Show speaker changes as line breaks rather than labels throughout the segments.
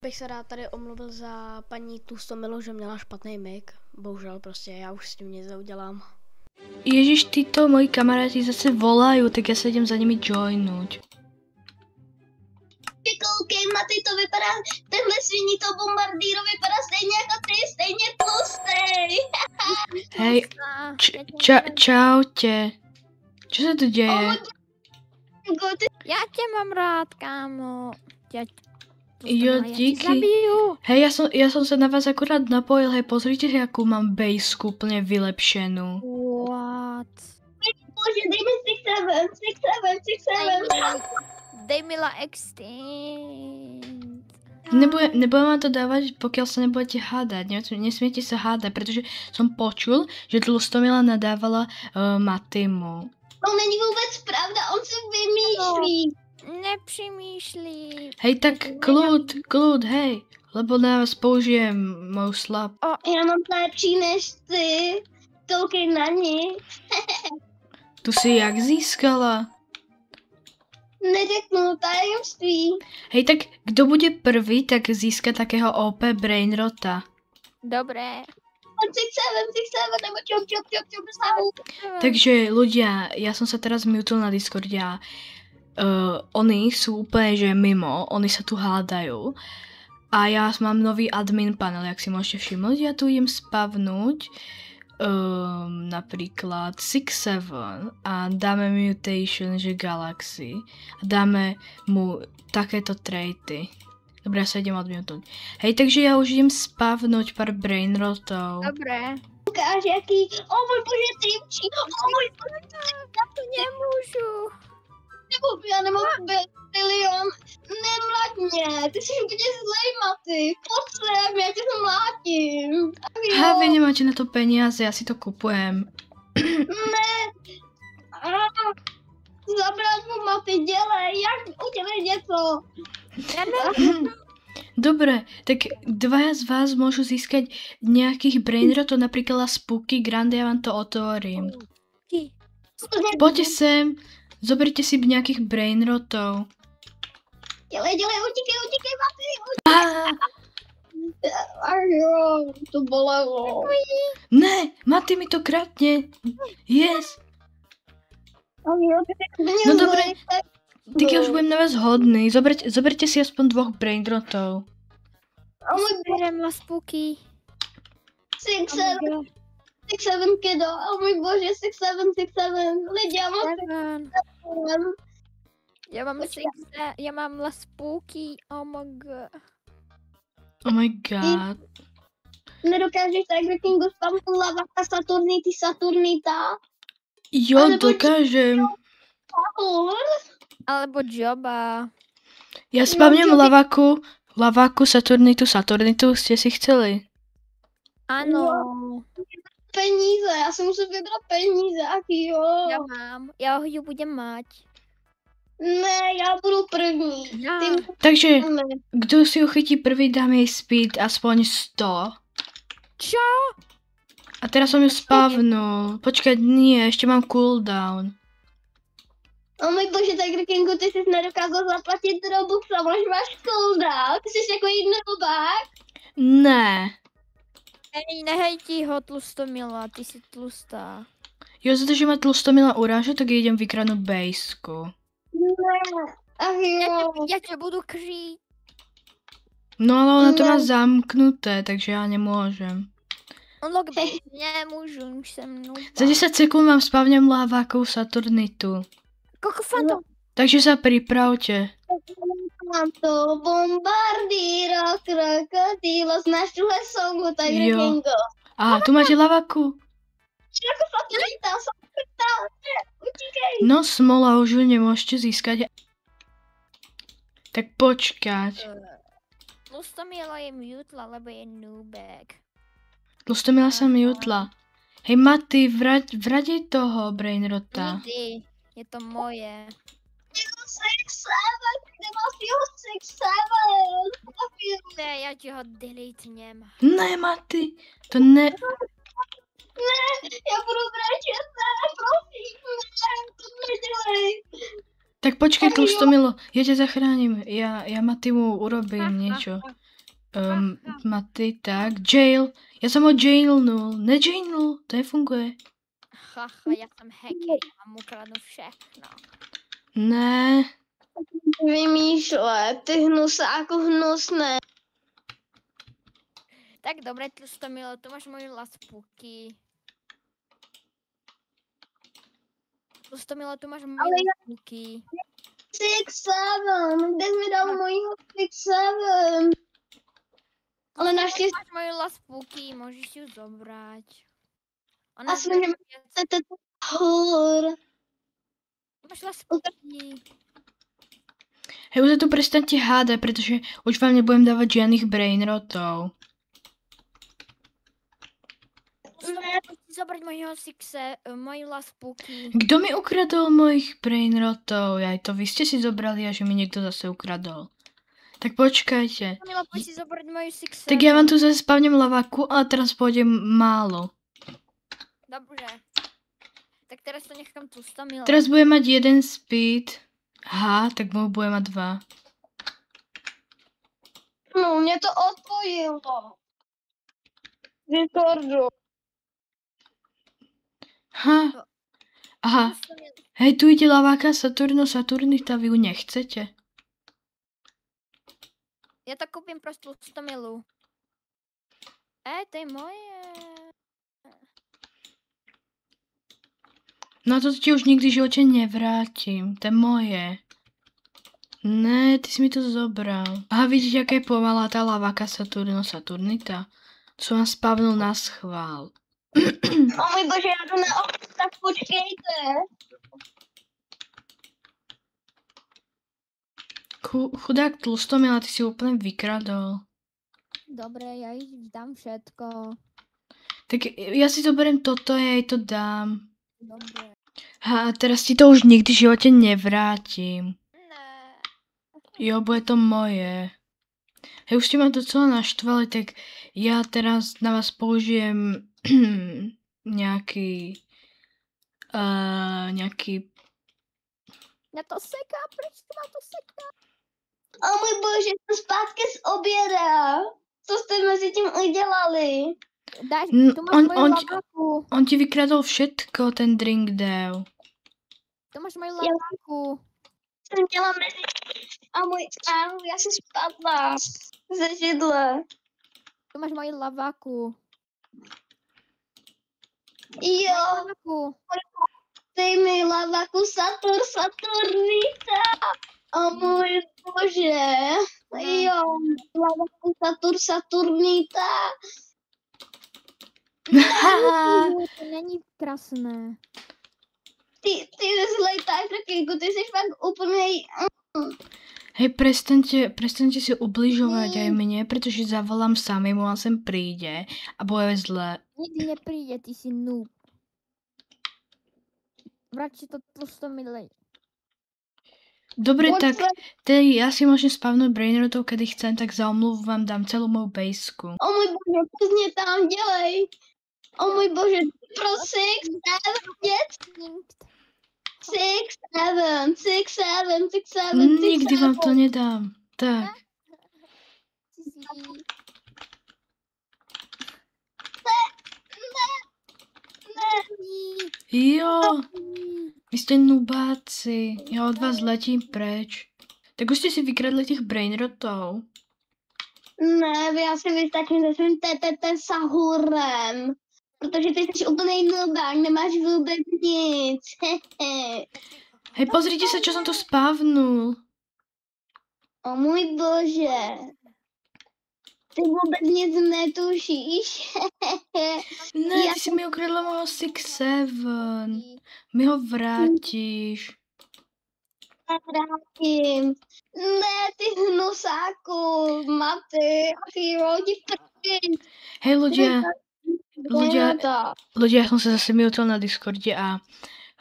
Bych se rád tady omluvil za paní Tlustomilu, že měla špatný mik. Bohužel prostě já už s tím nic neudělám.
Ježiš, títo moji kamaráti zase volají, tak já se jdem za nimi joinout.
Koukej, Maty, to vypadá, tenhle sviní to bombardíro vypadá stejně jako ty, stejně tlustej.
Hej, čau tě. Co se tu děje?
Já tě mám rád, kámo.
Jo, díky. Hej, já jsem se na vás akorát napojil, hej, pozrite, jakou mám basku úplně vylepšenou.
What?
Bože, dej mi 6-7.
Dej mi la extinct.
Nebudeme to dávat, pokud se nebudete hádat, nesmiete se hádat, protože jsem počul, že Tlustomila nadávala Matymu.
To není vůbec pravda, on si vymýšlí.
Nepřemýšlí.
Hej, tak klud, hej, lebo na vás použijem mou slab.
Já mám lepší než ty, koukej na ní.
Tu si jak získala?
Neřeknu tajemství.
Hej, tak kdo bude prvý, tak získá takého OP Brainrota.
Dobré.
6-7, nebo čop.
Takže ľudia, ja som sa teraz mutil na Discorde a oni sú úplne, že mimo, oni sa tu hádajú. A ja mám nový admin panel, jak si môžete všimnúť. Ja tu idem spavnúť napríklad 6-7 a dáme mutation, že Galaxy. A dáme mu takéto traity. Dobre, ja sa idem odmutnúť. Hej, takže ja už idem spavnúť pár brainrotov.
Dobré.
Ukáž, jaký, můj bože, tripčí, můj bože,
Já to nemůžu.
já nemám bilion, nemlať mě, ty jsi úplně zlej, Maty, pojď sem, já tě zmlátím.
Ha, vy nemáte na to peniaze, ja si to kupujem.
Ne, zabrať mu, Maty, dělej, jak udělej něco.
Dobre, tak dvaja z vás môžu získať nejakých brainrotov, napríklad Spooky Grande, ja vám to otvorím. Poďte sem, zoberte si nejakých brainrotov.
Dělej, utíkej, Maty,
Jo, to bolelo.
Ne, Maty mi to kradne. Yes. No dobre, tak ja už budem na vás hodný. Zoberte si aspoň 2 brainrotov.
Berem la spooky.
6-7 kiddo, můj bože, 6-7, lidi, já mám 6-7.
Já mám la spooky, oh my god.
Oh my god.
Nedokážeš Tiger Kingu spamnout Lavaka Saturnita?
Jo, dokážem.
Alebo Joba.
Ja spavnem Lavaku, Saturnitu, ste si chceli?
Ano.
Peníze, já si musím vybrat peníze, ach jo.
Já ho budem mať.
Ne, já budu první.
Ja.
Takže, kdo si ho chytí prvý, dáme jej speed aspoň 100.
Čo?
A teraz som ju spavnul. Počkať, nie, ešte mám cooldown.
O můj bože, Tiger Kingu, ty jsi nedokázal zaplatit Robux a máš cooldown. Ty jsi jako jednorobák.
Ne.
Nehejti ho, Tlustomila, ty jsi tlustá.
Jo, za to, že ma Tlustomila uráža, tak jej idem vykradnúť bejsku.
Ne, ach jo.
Já tě budu křít.
No ale ona to má zamknuté, takže já nemôžem.
Nemůžu, už jsem nuba.
Za 10 sekúnd vám spavnem Lavakou Saturnitu.
Koľko fantom?
Takže sa pripravte.
Mám to bombardíro, krokodýlo, znáš tuhle songu Tiger
Jo.
Kingu?
Aha, tu máte Lavaku.
Jako Saturnita, utíkej.
No smola, už ju nemôžete získať. Tak počkať.
Tlustomila je mutla, lebo je noobek.
Tlustomila sa mutla. Hej Maty, vrať toho Brainrota.
Nikdy, je to moje.
6-7, kde máš jeho 6-7?
Ne, já ti ho deletnem.
Ne, Maty, to ne...
Ne, já budu brečet, ne, prosím, ne, to nedělej.
Tak počkej, Tlustomilo, ja ťa zachránim. Ja Matymu urobím niečo. Maty, tak, jail. Já jsem ho jailnul, nejailnul, to nefunguje.
Haha, já jsem hacker, já vám ukradnu všechno.
Ne,
Vymýšle, ty hnusáku hnusné.
Tak dobré, Tlustomilo, tu máš moji laspuky. Tlustomilo, tu máš moji laspuky.
6-7, kde jsi mi dal mojího 6-7? Ale naštěstí
Máš moji laspuky, můžeš si ji zobrať.
a jsme hůr.
Máš laspuky.
hej, už se tu prestaňte hádat, protože už vám nebudem dávat žádných brainrotov.
Můžeš si zobrať mojího sixe, moji laspuky.
Kdo mi ukradl mojich brainrotov? Jaj, to vy jste si zobrali a že mi někdo zase ukradl. Tak počkajte.
Tlustomilo, pojď si zobrať moji sixe.
Tak já vám tu zase spavním lavaku a teraz půjdem málo.
Dobře. Tak teraz to nechám Tlustomilo.
Teraz bude mať jeden speed. Aha, tak bude mať 2.
No, mě to odpojilo. Discordu.
Ha. Aha. Hej, tu ide laváka Saturnita, vy ju nechcete?
Já to koupím pro Tlustomilu. To je moje.
No to ti už nikdy v životě nevrátím, to je moje. Ne, ty jsi mi to zobral. Aha, vidíš, jaká je pomalá ta laváka Saturnita? To jsem vám spavnul na schvál.
O můj bože, já jdu na obchod, tak počkejte.
Chudák Tlustomila, ty si úplně vykradol.
Dobré, já jí dám všetko.
Tak já si zoberiem toto, já jej to dám.
Dobré.
A teraz ti to už nikdy v životě nevrátím.
Ne.
Jo, bude to moje. Hej, už ste ma docela naštvali, tak ja teraz na vás použijem nejaký...
Na to seká, proč to má to seká?
O můj bože, jsem zpátky z oběda. Co jste mezi tím udělali?
Dáš, tu máš moju lavaku.
On ti vykradol všetko, ten Drinkdale.
Tu máš moju lavaku.
Jsem měla mezi... A můj áno, já jsem spadla ze židle.
Tu máš moji lavaku.
Jo,
Lavaku.
dej mi lavaku Saturnita. O můj bože. Jo, lavaku Saturnita.
To není krásné.
Ty zlej Tylerku, ty jsi fakt úplně...
Hej, prestaňte si ubližovať aj mne, pretože zavolám samému a sem príde a bude zle.
Nikdy nepríde, ty si noob. Vrať si to Tlustomile.
Dobre, tak tedy ja si môžem spavnúť brainrotov, kedy chcem, tak za omluvu vám dám celú moju bejsku.
O můj bože, přesně tam dělej. O můj bože, pro 6-7.
Nikdy vám to nedám. Tak. Jo, vy jste nubáci. Já od vás letím preč. Tak už jste si vykradli těch brainrotov.
Ne, já si vystačím se svým sahurem. Protože ty jsi úplnej nubák, nemáš vůbec nic.
Hej, pozrite sa, čo som tu spavnul.
O můj bože. Ty vůbec nic netušíš.
Ne, ty si mi ukradla mojho 6-7. Mi ho vrátíš.
Vrátím. Ne, ty hnusáku, Maty, ti prčím.
Hej, ľudia, ja som sa zase mutil na Discorde a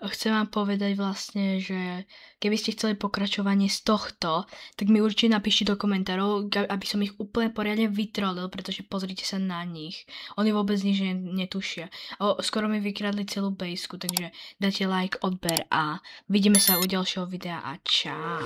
chcem vám povedať vlastne, že keby ste chceli pokračovanie z tohto, tak mi určite napíšte do komentárov, aby som ich úplne poriadne vytrolil, pretože pozrite sa na nich. Oni vôbec nič netušia. Skoro mi vykradli celú bejsku, takže dajte like, odber a vidíme sa u ďalšieho videa a čau.